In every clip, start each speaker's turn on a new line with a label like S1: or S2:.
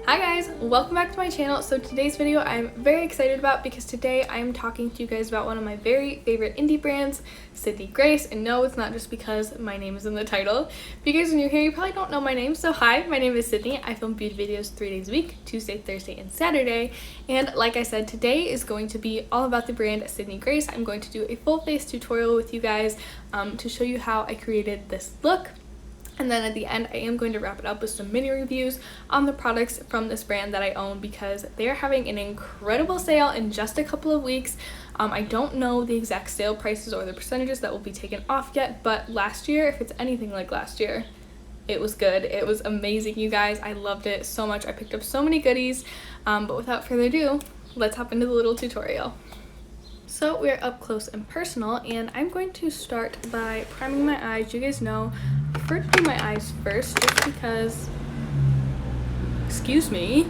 S1: Hi guys, welcome back to my channel. So today's video I'm very excited about because today I'm talking to you guys about one of my very favorite indie brands, Sydney Grace. And no, it's not just because my name is in the title. If you guys are new here, you probably don't know my name. So hi, my name is Sydney. I film beauty videos 3 days a week, Tuesday, Thursday, and Saturday. And like I said, today is going to be all about the brand Sydney Grace. I'm going to do a full face tutorial with you guys to show you how I created this look. And then at the end, I am going to wrap it up with some mini reviews on the products from this brand that I own because they are having an incredible sale in just a couple of weeks. I don't know the exact sale prices or the percentages that will be taken off yet, but last year, if it's anything like last year, it was good. It was amazing, you guys. I loved it so much. I picked up so many goodies, but without further ado, let's hop into the little tutorial. So we're up close and personal, and I'm going to start by priming my eyes. You guys know I prefer to do my eyes first just because, excuse me,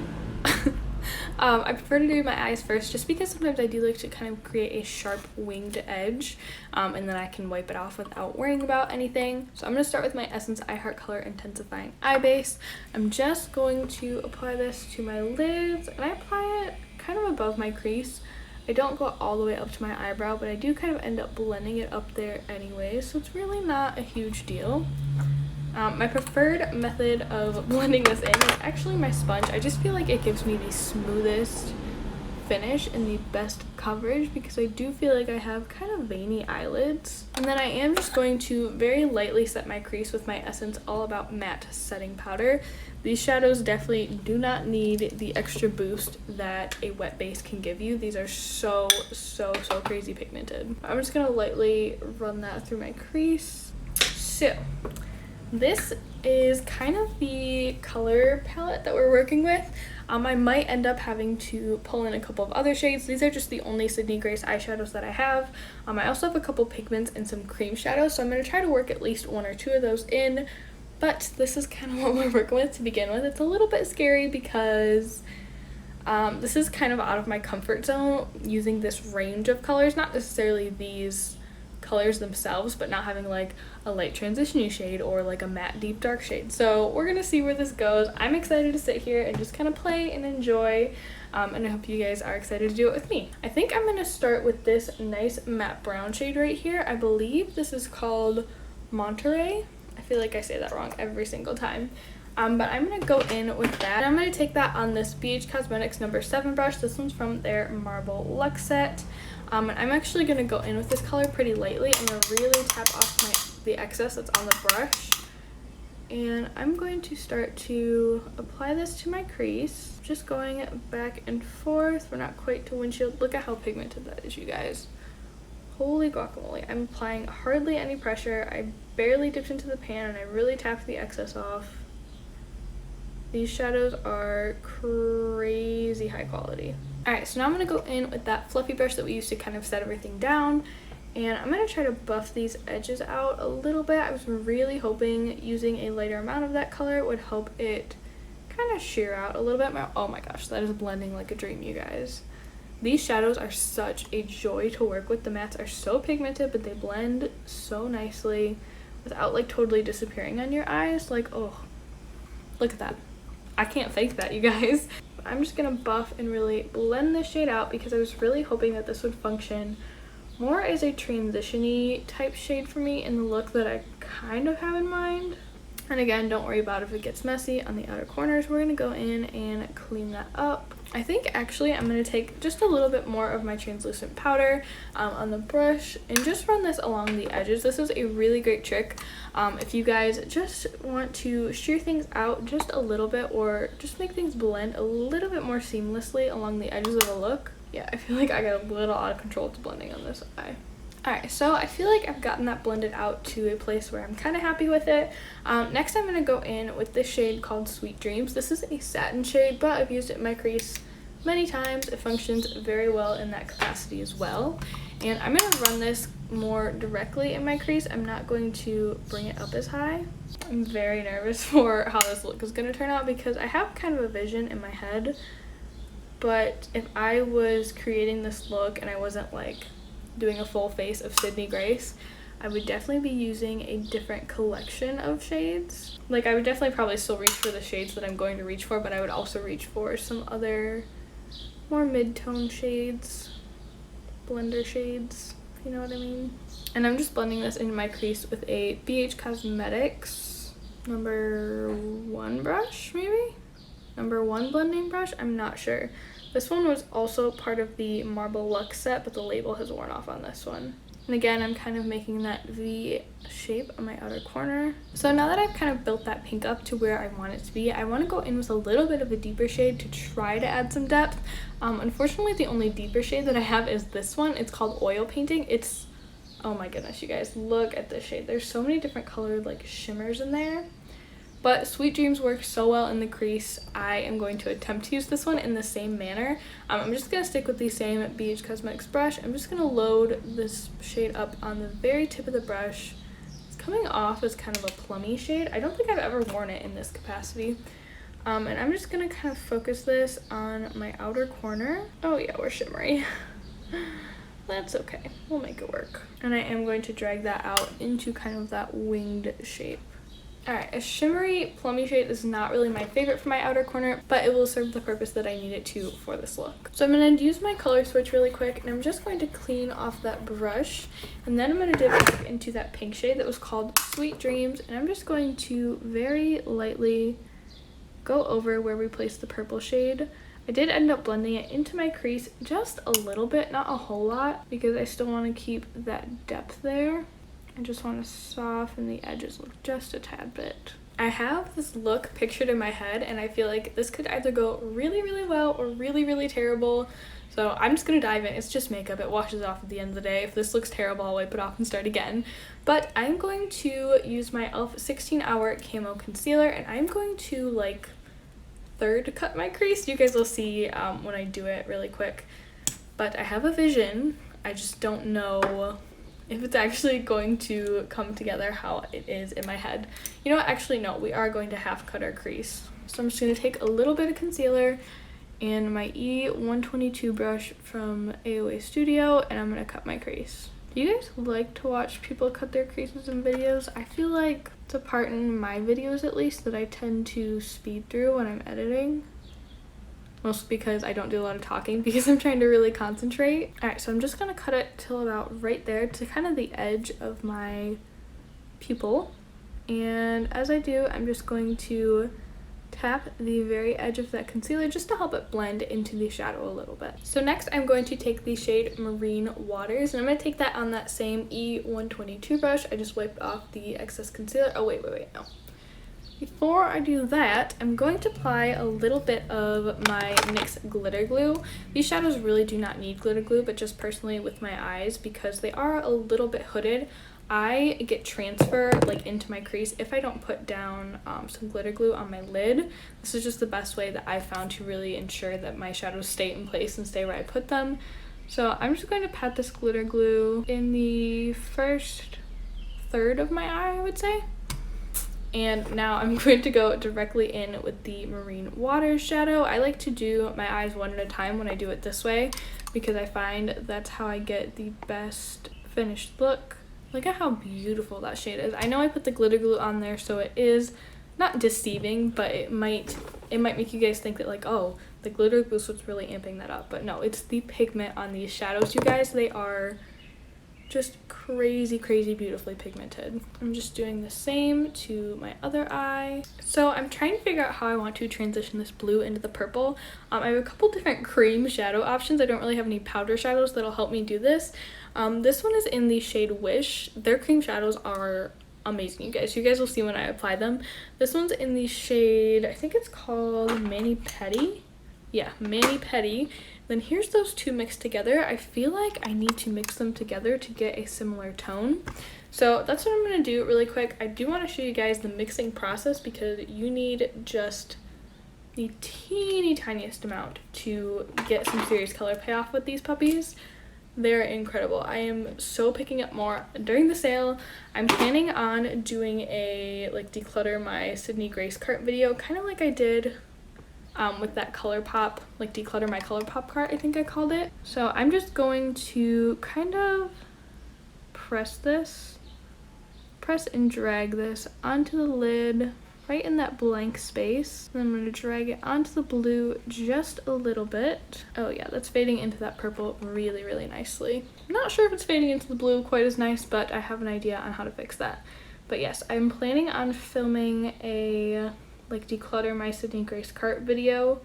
S1: I prefer to do my eyes first just because sometimes I do like to kind of create a sharp winged edge, and then I can wipe it off without worrying about anything. So I'm going to start with my Essence I Heart Color Intensifying Eye Base. I'm just going to apply this to my lids, and I apply it kind of above my crease. I don't go all the way up to my eyebrow, but I do kind of end up blending it up there anyway, so it's really not a huge deal. My preferred method of blending this in is actually my sponge. I just feel like it gives me the smoothest finish and the best coverage because I do feel like I have kind of veiny eyelids. And then I am just going to very lightly set my crease with my Essence All About Matte Setting Powder. These shadows definitely do not need the extra boost that a wet base can give you. These are so crazy pigmented. I'm just gonna lightly run that through my crease. So this is kind of the color palette that we're working with. I might end up having to pull in a couple of other shades. These are just the only Sydney Grace eyeshadows that I have. I also have a couple pigments and some cream shadows, so I'm going to try to work at least 1 or 2 of those in. But this is kind of what we're working with to begin with. It's a little bit scary because this is kind of out of my comfort zone using this range of colors, not necessarily these colors themselves, but not having like a light transition shade or like a matte deep dark shade. So we're gonna see where this goes. I'm excited to sit here and just kind of play and enjoy, and I hope you guys are excited to do it with me. I think I'm gonna start with this nice matte brown shade right here. I believe this is called Monterey. I feel like I say that wrong every single time. But I'm going to go in with that. I'm going to take that on this BH Cosmetics No. 7 brush. This one's from their Marble Luxe set. And I'm actually going to go in with this color pretty lightly. I'm going to really tap off the excess that's on the brush. And I'm going to start to apply this to my crease. Just going back and forth. We're not quite to windshield. Look at how pigmented that is, you guys. Holy guacamole. I'm applying hardly any pressure. I barely dipped into the pan and I really tapped the excess off. These shadows are crazy high quality. Alright, so now I'm going to go in with that fluffy brush that we used to kind of set everything down. And I'm going to try to buff these edges out a little bit. I was really hoping using a lighter amount of that color would help it kind of sheer out a little bit. Oh my gosh, that is blending like a dream, you guys. These shadows are such a joy to work with. The mattes are so pigmented, but they blend so nicely without like totally disappearing on your eyes. Like, oh, look at that. I can't fake that, you guys. I'm just gonna buff and really blend this shade out because I was really hoping that this would function more as a transition-y type shade for me in the look that I kind of have in mind. And again, don't worry about if it gets messy on the outer corners. We're gonna go in and clean that up. I think actually I'm going to take just a little bit more of my translucent powder on the brush and just run this along the edges. This is a really great trick if you guys just want to sheer things out just a little bit or just make things blend a little bit more seamlessly along the edges of a look. Yeah, I feel like I got a little out of control with blending on this eye. Alright, so I feel like I've gotten that blended out to a place where I'm kind of happy with it. Next I'm going to go in with this shade called Sweet Dreams. This is a satin shade, but I've used it in my crease many times. It functions very well in that capacity as well. And I'm going to run this more directly in my crease. I'm not going to bring it up as high. I'm very nervous for how this look is going to turn out because I have kind of a vision in my head. But if I was creating this look and I wasn't like doing a full face of Sydney Grace, I would definitely be using a different collection of shades. Like, I would definitely probably still reach for the shades that I'm going to reach for, but I would also reach for some other more mid-tone shades, blender shades, if you know what I mean. And I'm just blending this into my crease with a BH Cosmetics #1 brush, maybe? #1 blending brush? I'm not sure. This one was also part of the Marble Luxe set, but the label has worn off on this one. And again, I'm kind of making that V shape on my outer corner. So now that I've kind of built that pink up to where I want it to be, I want to go in with a little bit of a deeper shade to try to add some depth. Unfortunately, the only deeper shade that I have is this one. It's called Oil Painting. It's, oh my goodness, you guys, look at this shade. There's so many different colored like shimmers in there. But Sweet Dreams works so well in the crease. I am going to attempt to use this one in the same manner. I'm just going to stick with the same BH Cosmetics brush. I'm just going to load this shade up on the very tip of the brush. It's coming off as kind of a plummy shade. I don't think I've ever worn it in this capacity. And I'm just going to kind of focus this on my outer corner. Oh yeah, we're shimmery. That's okay. We'll make it work. And I am going to drag that out into kind of that winged shape. Alright, a shimmery plummy shade is not really my favorite for my outer corner, but it will serve the purpose that I need it to for this look. So I'm going to use my color switch really quick, and I'm just going to clean off that brush, and then I'm going to dip back into that pink shade that was called Sweet Dreams, and I'm just going to very lightly go over where we placed the purple shade. I did end up blending it into my crease just a little bit, not a whole lot, because I still want to keep that depth there. I just want to soften the edges just a tad bit. I have this look pictured in my head, and I feel like this could either go really, really well or really, really terrible. So I'm just going to dive in. It's just makeup. It washes off at the end of the day. If this looks terrible, I'll wipe it off and start again. But I'm going to use my e.l.f. 16-Hour Camo Concealer, and I'm going to, like, third cut my crease. You guys will see when I do it really quick. But I have a vision. I just don't know if it's actually going to come together how it is in my head. You know what? Actually, no. We are going to half cut our crease. So I'm just going to take a little bit of concealer and my E122 brush from AOA Studio, and I'm going to cut my crease. Do you guys like to watch people cut their creases in videos? I feel like it's a part in my videos, at least, that I tend to speed through when I'm editing. Mostly because I don't do a lot of talking because I'm trying to really concentrate. Alright, so I'm just going to cut it till about right there to kind of the edge of my pupil. And as I do, I'm just going to tap the very edge of that concealer just to help it blend into the shadow a little bit. So next I'm going to take the shade Marine Waters, and I'm going to take that on that same E122 brush. I just wiped off the excess concealer. Oh wait, no. Before I do that, I'm going to apply a little bit of my NYX glitter glue. These shadows really do not need glitter glue, but just personally with my eyes, because they are a little bit hooded, I get transfer like into my crease if I don't put down some glitter glue on my lid. This is just the best way that I found to really ensure that my shadows stay in place and stay where I put them. So I'm just going to pat this glitter glue in the first third of my eye, I would say. And now I'm going to go directly in with the Marine Waters shadow. I like to do my eyes one at a time when I do it this way, because I find that's how I get the best finished look. Look at how beautiful that shade is. I know I put the glitter glue on there, so it is not deceiving, but it might make you guys think that, like, oh, the glitter glue is what's really amping that up. But no, it's the pigment on these shadows, you guys. They are just crazy beautifully pigmented. I'm just doing the same to my other eye. So I'm trying to figure out how I want to transition this blue into the purple. I have a couple different cream shadow options. I don't really have any powder shadows that'll help me do this. This one is in the shade Wish. Their cream shadows are amazing, you guys. You guys will see when I apply them. This one's in the shade, I think it's called Mani Petty. Yeah, Mani Petty. Then here's those two mixed together. I feel like I need to mix them together to get a similar tone. So that's what I'm going to do really quick. I do want to show you guys the mixing process, because you need just the teeny tiniest amount to get some serious color payoff with these puppies. They're incredible. I am so picking up more during the sale. I'm planning on doing a declutter my Sydney Grace cart video, kind of like I did with that ColourPop, like declutter my ColourPop cart, I think I called it. So I'm just going to kind of press this press and drag this onto the lid right in that blank space. And I'm going to drag it onto the blue just a little bit. Oh yeah, that's fading into that purple really, really nicely. I'm not sure if it's fading into the blue quite as nice, but I have an idea on how to fix that. But yes, I'm planning on filming a like declutter my Sydney Grace cart video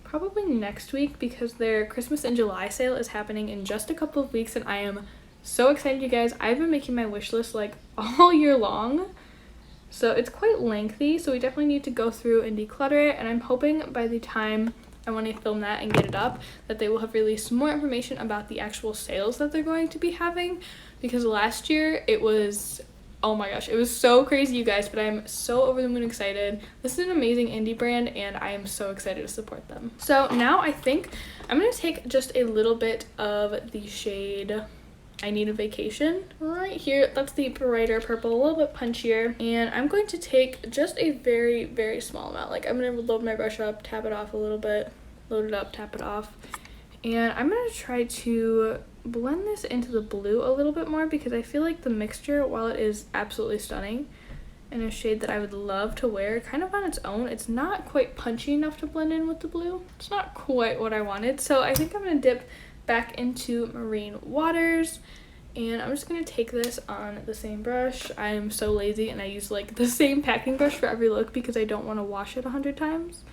S1: probably next week, because their Christmas in July sale is happening in just a couple of weeks, and I am so excited, you guys. I've been making my wish list like all year long. So it's quite lengthy, so we definitely need to go through and declutter it, and I'm hoping by the time I want to film that and get it up that they will have released more information about the actual sales that they're going to be having, because last year it was, oh my gosh, it was so crazy, you guys, but I'm so over the moon excited. This is an amazing indie brand, and I am so excited to support them. So now I think I'm going to take just a little bit of the shade I Need a Vacation right here. That's the brighter purple, a little bit punchier, and I'm going to take just a very, very small amount. Like, I'm going to load my brush up, tap it off a little bit, load it up, tap it off, and I'm going to try to blend this into the blue a little bit more, because I feel like the mixture, while it is absolutely stunning and a shade that I would love to wear kind of on its own, it's not quite punchy enough to blend in with the blue. It's not quite what I wanted, so I think I'm going to dip back into Marine Waters, and I'm just going to take this on the same brush. I am so lazy, and I use like the same packing brush for every look because I don't want to wash it 100 times.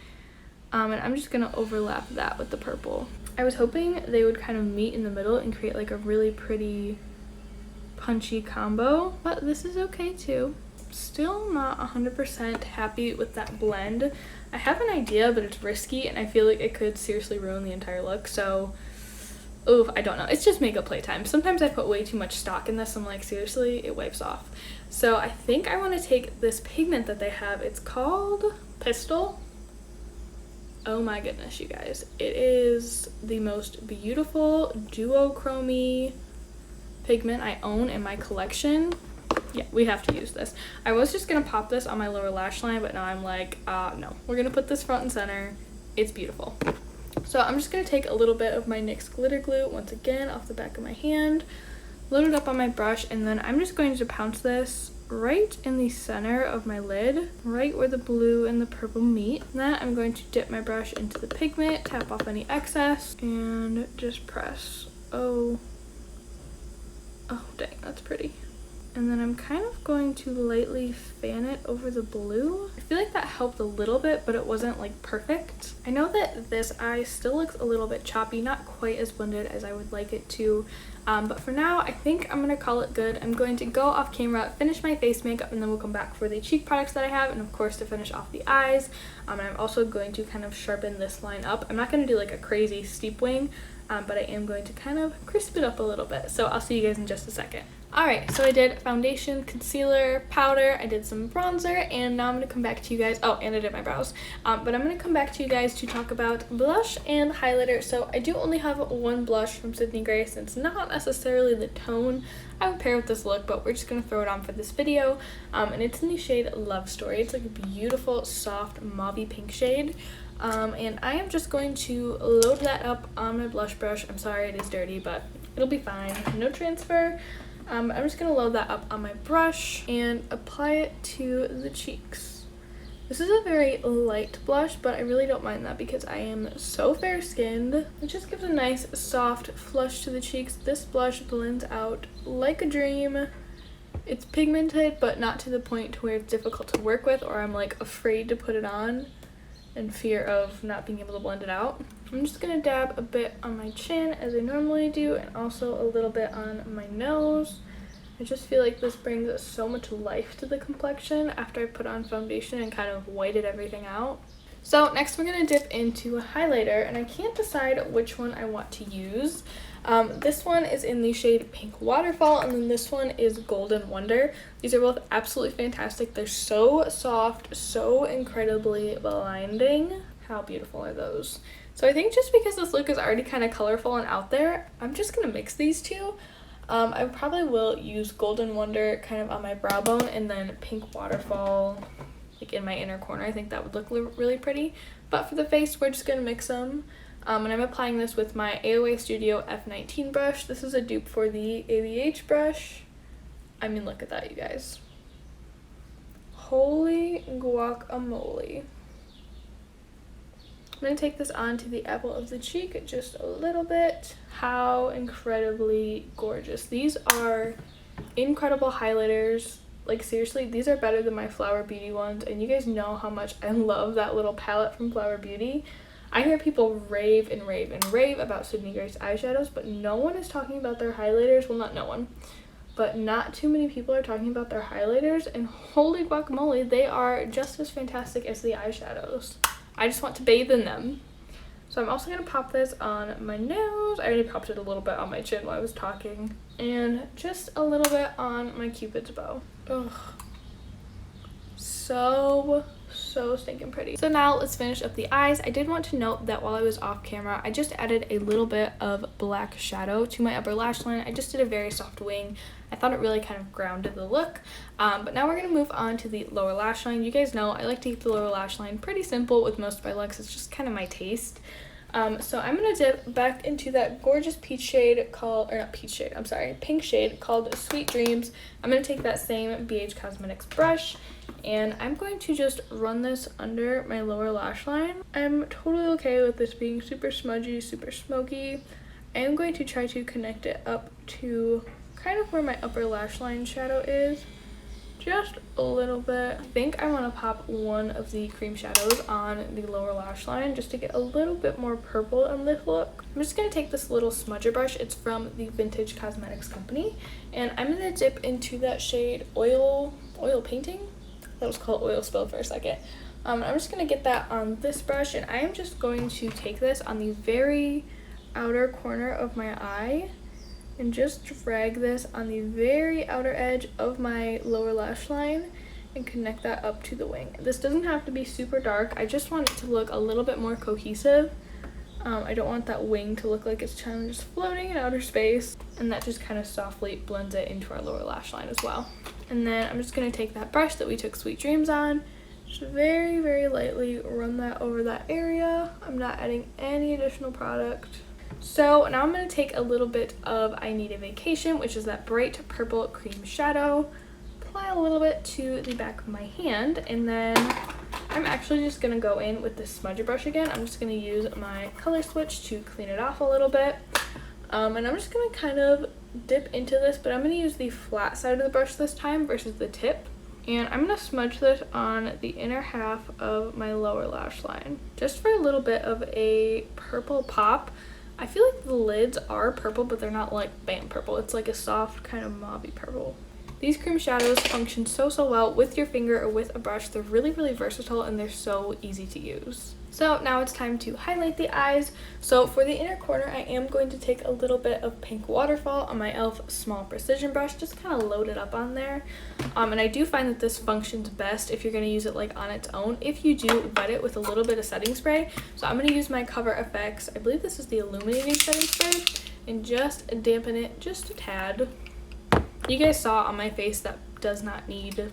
S1: And I'm just going to overlap that with the purple. I was hoping they would kind of meet in the middle and create like a really pretty punchy combo, but this is okay too. Still not 100% happy with that blend. I have an idea, but it's risky, and I feel like it could seriously ruin the entire look, so oof, I don't know. It's just makeup playtime. Sometimes I put way too much stock in this. I'm like, seriously, it wipes off. So I think I want to take this pigment that they have. It's called Pistol. Oh my goodness, you guys. It is the most beautiful duochrome pigment I own in my collection. Yeah, we have to use this. I was just going to pop this on my lower lash line, but now I'm like, no. We're going to put this front and center. It's beautiful. So I'm just going to take a little bit of my NYX glitter glue once again off the back of my hand, load it up on my brush, and then I'm just going to pounce this right in the center of my lid, right where the blue and the purple meet. And then I'm going to dip my brush into the pigment, tap off any excess, and just press. Oh dang, that's pretty. And then I'm kind of going to lightly fan it over the blue. I feel like that helped a little bit, but it wasn't like perfect. I know that this eye still looks a little bit choppy, not quite as blended as I would like it to. But for now, I think I'm gonna call it good. I'm going to go off camera, finish my face makeup, and then we'll come back for the cheek products that I have, and of course to finish off the eyes. And I'm also going to kind of sharpen this line up. I'm not gonna do like a crazy steep wing, but I am going to kind of crisp it up a little bit. So I'll see you guys in just a second. Alright, so I did foundation, concealer, powder, I did some bronzer, and now I'm going to come back to you guys, and I did my brows, but I'm going to come back to you guys to talk about blush and highlighter. So I do only have one blush from Sydney Grace, and it's not necessarily the tone I would pair with this look, but we're just going to throw it on for this video, and it's in the shade Love Story. It's like a beautiful, soft, mauve-y pink shade. And I am just going to load that up on my blush brush. I'm sorry it is dirty, but it'll be fine. No transfer. I'm just going to load that up on my brush and apply it to the cheeks. This is a very light blush, but I really don't mind that because I am so fair-skinned. It just gives a nice soft flush to the cheeks. This blush blends out like a dream. It's pigmented, but not to the point to where it's difficult to work with, or I'm like afraid to put it on in fear of not being able to blend it out. I'm just going to dab a bit on my chin as I normally do, and also a little bit on my nose. I just feel like this brings so much life to the complexion after I put on foundation and kind of whited everything out. So next we're going to dip into a highlighter, and I can't decide which one I want to use. This one is in the shade Pink Waterfall, and then this one is Golden Wonder. These are both absolutely fantastic. They're so soft, so incredibly blinding. How beautiful are those? So I think just because this look is already kind of colorful and out there, I'm just going to mix these two. I probably will use Golden Wonder kind of on my brow bone, and then Pink Waterfall like in my inner corner. I think that would look really pretty. But for the face, we're just going to mix them. And I'm applying this with my AOA Studio F19 brush. This is a dupe for the ABH brush. I mean, look at that, you guys. Holy guacamole. I'm going to take this onto the apple of the cheek just a little bit. How incredibly gorgeous. These are incredible highlighters. Like, seriously, these are better than my Flower Beauty ones, and you guys know how much I love that little palette from Flower Beauty. I hear people rave and rave and rave about Sydney Grace eyeshadows, but no one is talking about their highlighters. Well, not no one, but not too many people are talking about their highlighters, and holy guacamole, they are just as fantastic as the eyeshadows. I just want to bathe in them. So I'm also going to pop this on my nose. I already popped it a little bit on my chin while I was talking. And just a little bit on my Cupid's bow. Ugh. So stinking pretty. So now let's finish up the eyes. I did want to note that while I was off camera, I just added a little bit of black shadow to my upper lash line. I just did a very soft wing. I thought it really kind of grounded the look. But now we're going to move on to the lower lash line. You guys know I like to keep the lower lash line pretty simple with most of my looks. It's just kind of my taste. So I'm going to dip back into that gorgeous peach shade called, or not peach shade, I'm sorry, pink shade called Sweet Dreams. I'm going to take that same BH Cosmetics brush, and I'm going to just run this under my lower lash line. I'm totally okay with this being super smudgy, super smoky. I am going to try to connect it up to kind of where my upper lash line shadow is. Just a little bit. I think I want to pop one of the cream shadows on the lower lash line just to get a little bit more purple on this look. I'm just going to take this little smudger brush. It's from the Vintage Cosmetics Company, and I'm going to dip into that shade Oil Painting. That was called Oil Spill for a second. I'm just going to get that on this brush, and I am just going to take this on the very outer corner of my eye and just drag this on the very outer edge of my lower lash line and connect that up to the wing. This doesn't have to be super dark. I just want it to look a little bit more cohesive. I don't want that wing to look like it's kind of just floating in outer space, and that just kind of softly blends it into our lower lash line as well. And then I'm just going to take that brush that we took Sweet Dreams on, just very, very lightly run that over that area. I'm not adding any additional product. So now I'm going to take a little bit of I Need a Vacation, which is that bright purple cream shadow, apply a little bit to the back of my hand, and then I'm actually just going to go in with the smudger brush again. I'm just going to use my color switch to clean it off a little bit. And I'm just going to kind of dip into this, but I'm going to use the flat side of the brush this time versus the tip. And I'm going to smudge this on the inner half of my lower lash line, just for a little bit of a purple pop. I feel like the lids are purple, but they're not like bam purple. It's like a soft kind of mauvey purple. These cream shadows function so well with your finger or with a brush. They're really, really versatile, and they're so easy to use. So now it's time to highlight the eyes. So for the inner corner, I am going to take a little bit of Pink Waterfall on my e.l.f. small precision brush, just kind of load it up on there. And I do find that this functions best if you're going to use it like on its own. If you do, wet it with a little bit of setting spray. So I'm going to use my Cover FX, I believe this is the illuminating setting spray, and just dampen it just a tad. You guys saw on my face that does not need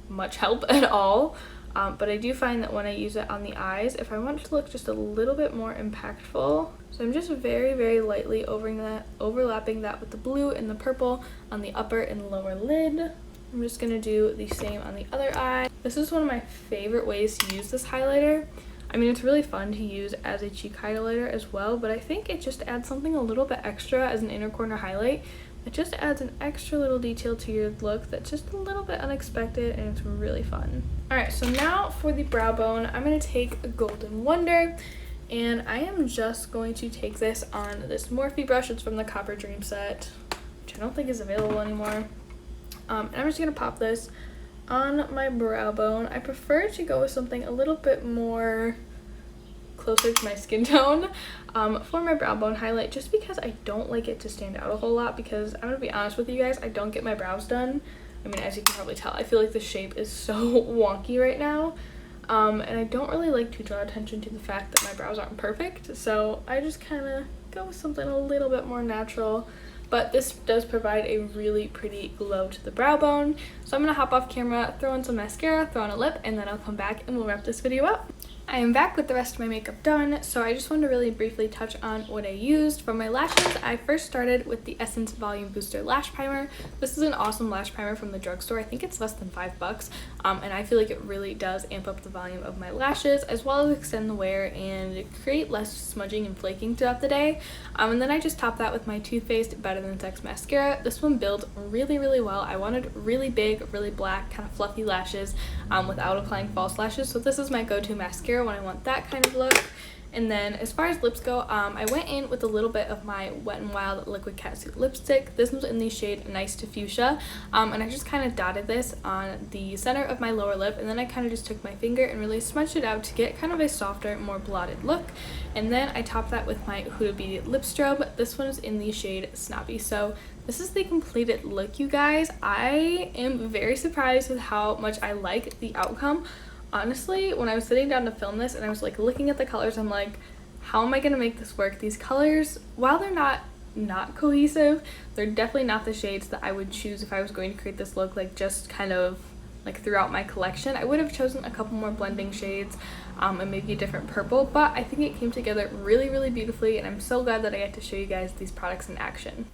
S1: much help at all. But I do find that when I use it on the eyes, if I want it to look just a little bit more impactful, so I'm just very, very lightly overlapping that with the blue and the purple on the upper and lower lid. I'm just going to do the same on the other eye. This is one of my favorite ways to use this highlighter. I mean, it's really fun to use as a cheek highlighter as well, but I think it just adds something a little bit extra as an inner corner highlight. It just adds an extra little detail to your look that's just a little bit unexpected, and it's really fun. Alright, so now for the brow bone, I'm going to take a Golden Wonder, and I am just going to take this on this Morphe brush. It's from the Copper Dream set, which I don't think is available anymore. And I'm just going to pop this on my brow bone. I prefer to go with something a little bit more closer to my skin tone for my brow bone highlight, just because I don't like it to stand out a whole lot, because I'm gonna be honest with you guys, I don't get my brows done. I mean, as you can probably tell, I feel like the shape is so wonky right now, and I don't really like to draw attention to the fact that my brows aren't perfect, so I just kind of go with something a little bit more natural. But this does provide a really pretty glow to the brow bone. So I'm going to hop off camera, throw in some mascara, throw on a lip, and then I'll come back and we'll wrap this video up. I am back with the rest of my makeup done, so I just wanted to really briefly touch on what I used. For my lashes, I first started with the Essence Volume Booster Lash Primer. This is an awesome lash primer from the drugstore. I think it's less than $5, and I feel like it really does amp up the volume of my lashes, as well as extend the wear and create less smudging and flaking throughout the day. And then I just topped that with my Too Faced Better Than Sex mascara. This one builds really, really well. I wanted really big, really black, kind of fluffy lashes without applying false lashes, so this is my go-to mascara when I want that kind of look. And then as far as lips go, I went in with a little bit of my Wet n Wild Liquid Catsuit lipstick. This one's in the shade Nice to Fuchsia, and I just kind of dotted this on the center of my lower lip, and then I kind of just took my finger and really smudged it out to get kind of a softer, more blotted look. And then I topped that with my Huda Beauty lip strobe. This one is in the shade Snobby. So this is the completed look, you guys. I am very surprised with how much I like the outcome. Honestly, when I was sitting down to film this and I was like looking at the colors, I'm like, how am I gonna make this work? These colors, while they're not cohesive, they're definitely not the shades that I would choose if I was going to create this look like just kind of like throughout my collection. I would have chosen a couple more blending shades and maybe a different purple, but I think it came together really, really beautifully, and I'm so glad that I get to show you guys these products in action.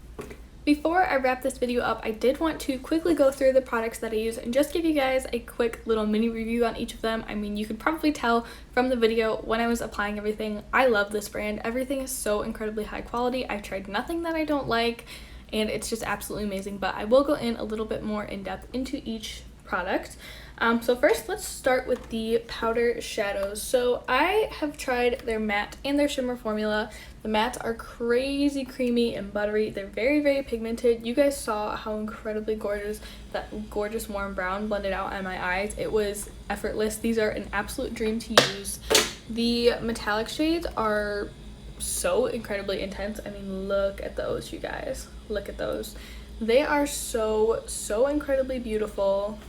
S1: Before I wrap this video up, I did want to quickly go through the products that I use and just give you guys a quick little mini review on each of them. I mean, you could probably tell from the video when I was applying everything, I love this brand. Everything is so incredibly high quality. I've tried nothing that I don't like, and it's just absolutely amazing, but I will go in a little bit more in depth into each product. So first, let's start with the powder shadows. So I have tried their matte and their shimmer formula. The mattes are crazy creamy and buttery. They're very, very pigmented. You guys saw how incredibly gorgeous that gorgeous warm brown blended out on my eyes. It was effortless. These are an absolute dream to use. The metallic shades are so incredibly intense. I mean, look at those, you guys. Look at those. They are so incredibly beautiful.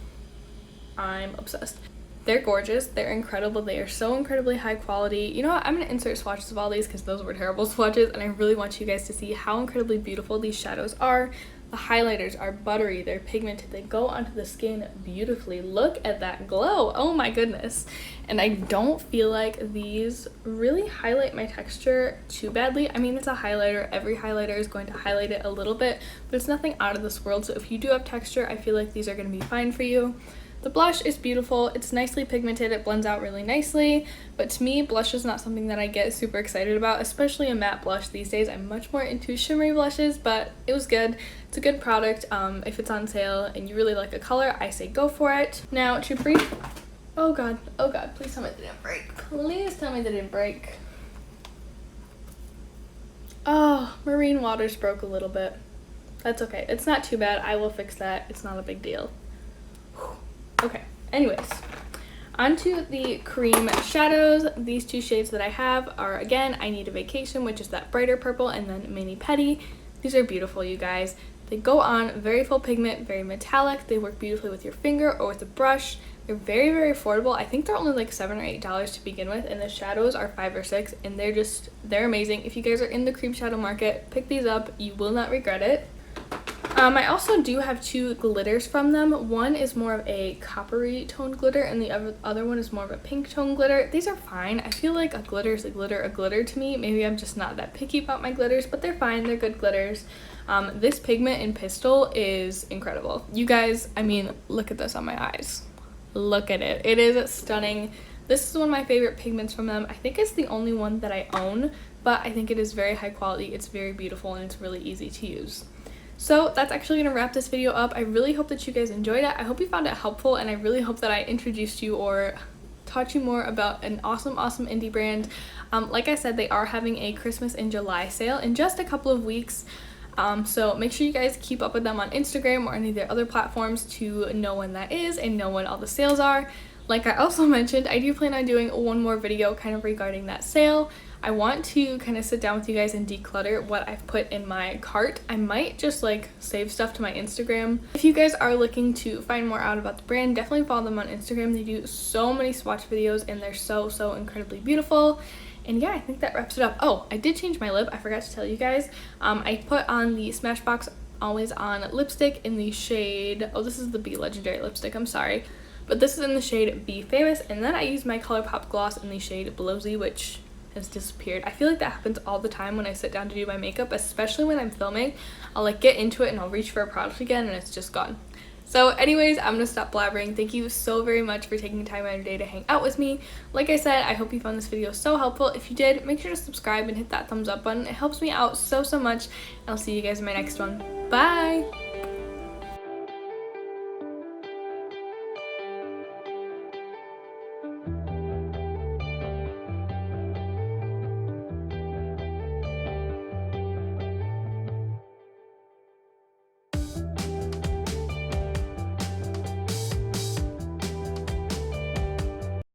S1: I'm obsessed. They're gorgeous. They're incredible. They are so incredibly high quality. You know what? I'm going to insert swatches of all these because those were terrible swatches, and I really want you guys to see how incredibly beautiful these shadows are. The highlighters are buttery. They're pigmented. They go onto the skin beautifully. Look at that glow. Oh my goodness. And I don't feel like these really highlight my texture too badly. I mean, it's a highlighter. Every highlighter is going to highlight it a little bit, but it's nothing out of this world. So if you do have texture, I feel like these are going to be fine for you. The blush is beautiful. It's nicely pigmented. It blends out really nicely, but to me, blush is not something that I get super excited about, especially a matte blush these days. I'm much more into shimmery blushes, but it was good. It's a good product. If it's on sale and you really like a color, I say go for it. Now to brief, oh god, please tell me it didn't break. Please tell me that it didn't break. Oh, Marine Waters broke a little bit. That's okay. It's not too bad. I will fix that. It's not a big deal. Okay, anyways, onto the cream shadows. These two shades that I have are, again, I Need a Vacation, which is that brighter purple, and then Mani Petty. These are beautiful, you guys. They go on very full pigment, very metallic. They work beautifully with your finger or with a brush. They're very, very affordable. I think they're only like $7 or $8 to begin with, and the shadows are $5 or $6, and they're amazing. If you guys are in the cream shadow market, pick these up. You will not regret it. I also do have two glitters from them. One is more of a coppery toned glitter, and the other one is more of a pink toned glitter. These are fine. I feel like a glitter is a glitter to me. Maybe I'm just not that picky about my glitters, but they're fine. They're good glitters. This pigment in Pistil is incredible. You guys, I mean, look at this on my eyes. Look at it. It is stunning. This is one of my favorite pigments from them. I think it's the only one that I own, but I think it is very high quality. It's very beautiful, and it's really easy to use. So that's actually going to wrap this video up. I really hope that you guys enjoyed it. I hope you found it helpful, and I really hope that I introduced you or taught you more about an awesome indie brand. Like I said, they are having a Christmas in July sale in just a couple of weeks. So make sure you guys keep up with them on Instagram or any of their other platforms to know when that is and know when all the sales are. Like I also mentioned, I do plan on doing one more video kind of regarding that sale. I want to kind of sit down with you guys and declutter what I've put in my cart. I might just like save stuff to my Instagram. If you guys are looking to find more out about the brand, definitely follow them on Instagram. They do so many swatch videos, and they're so incredibly beautiful. And yeah, I think that wraps it up. Oh, I did change my lip. I forgot to tell you guys. I put on the Smashbox Always On lipstick in the shade, oh, this is the Be Legendary lipstick, I'm sorry. but this is in the shade Be Famous. And then I used my ColourPop gloss in the shade Blowsy, which has disappeared. I feel like that happens all the time when I sit down to do my makeup, especially when I'm filming. I'll like get into it and I'll reach for a product again and it's just gone. So anyways, I'm gonna stop blabbering. Thank you so very much for taking time out of your day to hang out with me. Like I said, I hope you found this video so helpful. If you did, make sure to subscribe and hit that thumbs up button. It helps me out so much. And I'll see you guys in my next one. Bye!